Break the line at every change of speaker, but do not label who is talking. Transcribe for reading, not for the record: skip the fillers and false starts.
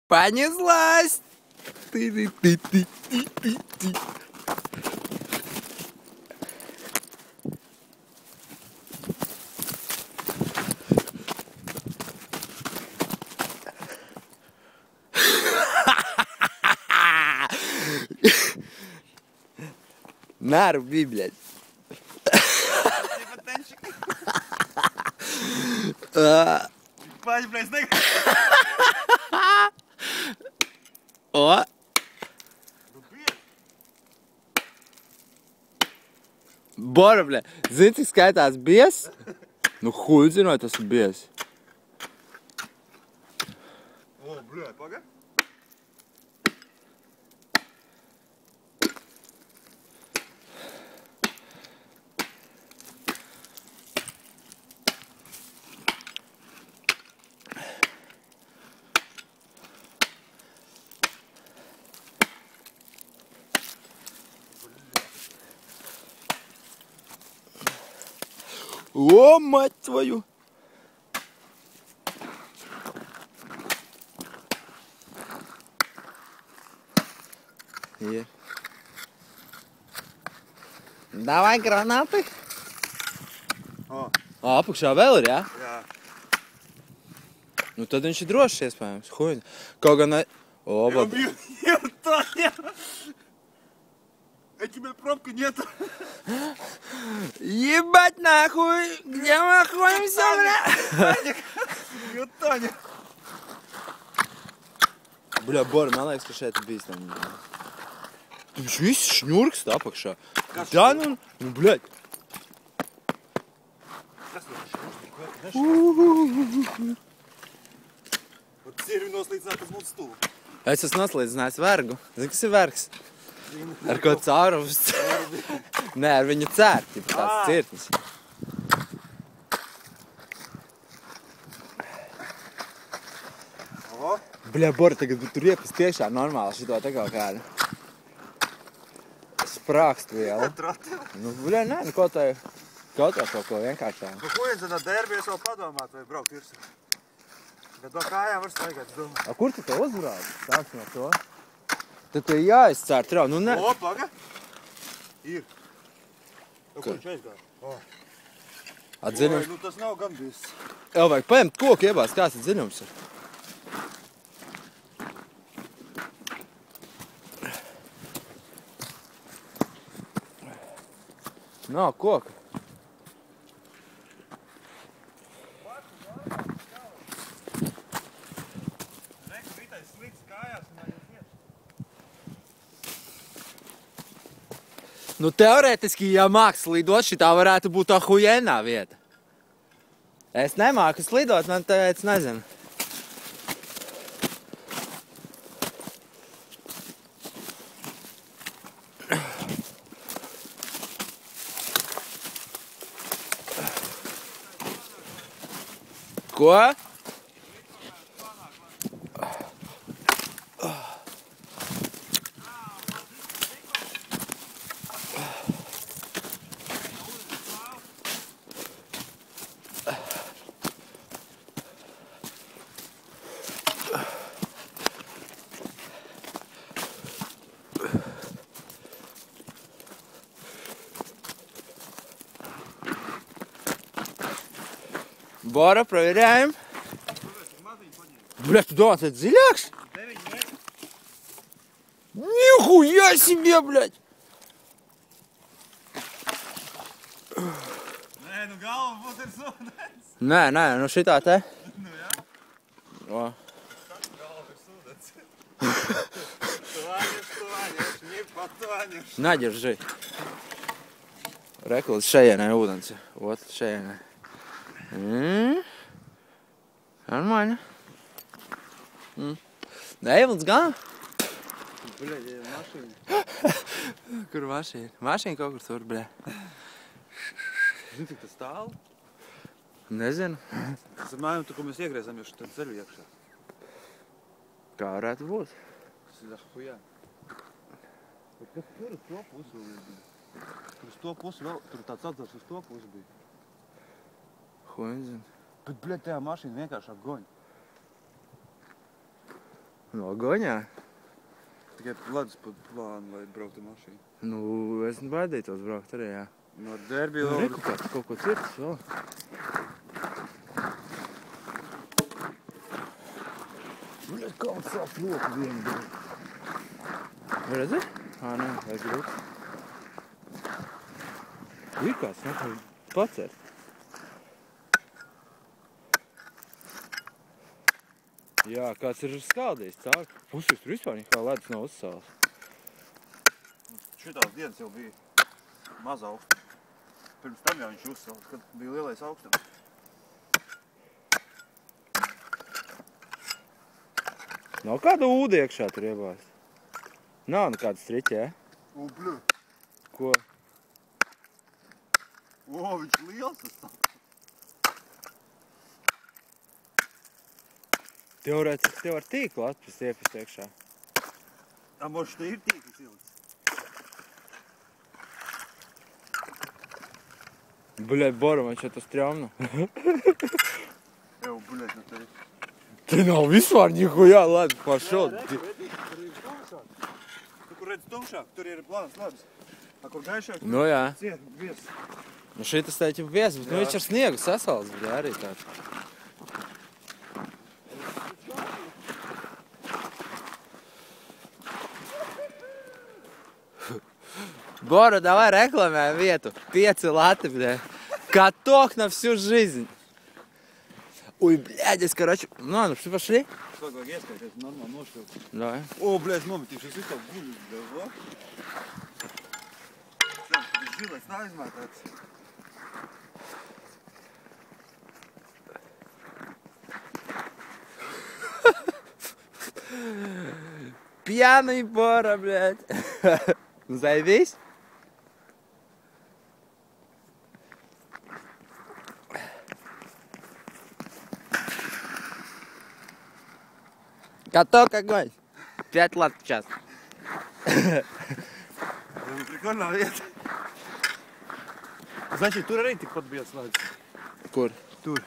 Понеслась! На, руби, блядь.
Пать, блядь, снег.
О! Bora, bļa. Zini, cik skaitās bies? Nu, huļ zinot, tas ir bies.
O, bļa, paga.
О, мать твою! Ir. Davai granāti.
O.
Apakšā vēl ir, jā?
Jā.
Nu tad viņš ir drošs iespējams. Huļ. Kaut gan... О, вот.
Я тебе пробки нету.
Ебать нахуй! Где мы находимся, бля?
Jūtaņa.
Bļa, Bora, man liekas, ka šeit ir bīstami. Viņš viss šņurkst apakšā. Tā, nu, bļaļ.
Вот серию noslīdzināt uz mūsu stūlu.
Es esmu noslīdzinājis vergu. Zini, kas ir vergs? Ar ko caurums? Nē, ar viņu cērti, tāds cirtnis.
O.
Bļa, Bora, tagad tur iepast tiešām normāli šito te kaut kādu. Sprākstu vielu. Nu, bļa, nē, nu kaut ko vienkāršāk.
Nu, ko viens ar derbies vēl padomāt vai braukt virsū? Bet no kājām var staigāt, es domāju.
A, kur tu to uzvarādi? Sāksim ar to. Tad tu jāizcēr trau, nu ne.
O, paga. Ir. Nu, ko viņš aizgāja? O.
Atdziļums.
Nu, tas nav gan bijis.
Jau vajag paņemt koku iebāzt, kāds ir dziļums ir. Nav koka. Nu, teorētiski, ja māks slidot, šitā varētu būt ahujenā vieta. Es nemāku slidot, man tāpēc nezinu. Ko? Bora, proverējam. Bļa, tu domā, tas dziļāks? Nihuja себе, блядь!
Nē, nu galva būs ir sūdens.
Nē, nu šitā te.
Nu jā.
O.
Galva ir sūdens. Tuvaņš, не потонешь.
На, держи. Rekl, šejienē ūdens. Ot, šejienē. Нормально. Eivils gan?
Bļaļ, mašīna.
Kur mašīna? Mašīna kaut kur tur, bļa.
Zini, cik tas tālu?
Nezinu.
Tas ir mājām, ko mēs iegriezam jau šitā ceļu iekšā.
Kā varētu būt?
Tas ir ahujā. Bet kas tur uz to pusi vēl bija? Tur uz to pusi vēl, tur tāds atzars uz to pusi bija.
Ko nezinu.
Bet, bļaļ, tajā mašīna vienkārši apgoņa.
Nogoņā?
Tikai ledus pa plānu, lai brauktu mašīnu.
Nu, es baidītos braukt arī, jā.
No derbija
Nu,
vēl...
reku kāds kaut ko cirtas vēl.
Bļet, kā man sāp roku vienu dienu.
Redzi? Nē, vajag grūti. Ir kāds, ne? Pacert. Jā, kāds ir skaldījis caur. Pusis tur vispār nekā ledus nav uzsāls.
Šitās dienas jau bija maz augstums. Pirms tam jau viņš uzsāls, kad bija lielais augstums.
Nav kāda ūda iekšā tur iebāzt? Nav nekāda striķa, jā?
Bļu.
Ko?
Viņš liels tas tā.
Teorētiski tev ar tīklu atprast iepist iekšā.
Moši te ir tīklis ielicis.
Bļet, Bora, man šeit tas trjaumnu.
Evo, bļet, no te.
Te nav vispār nihujā ledus pašot.
Kur redz tumšāk, tur ir plāns ledus. Kur gaišāk,
Nu jā.
ciet, vies.
Nu šitas teiķi vies, bet nu viņš ar sniegu sasals bija arī tāds. Бора, давай рекламируем вету. 5 латы, бля. Каток на всю жизнь. Ой, блядь, здесь, короче... Ну, что, пошли?
Сколько вag ieskaities, normāli nošķilt.
Давай.
Bļet, nometīšu, es visu guļu, bļet, Šāds, kad ir žilais neaizmētāts.
Пьяный Бора, блядь. Ну, заебись. Каток огонь. 5 лат в час.
Прикольная vieta. Значит, tur arī tikpat bija slēdz.
Kur?
Tur.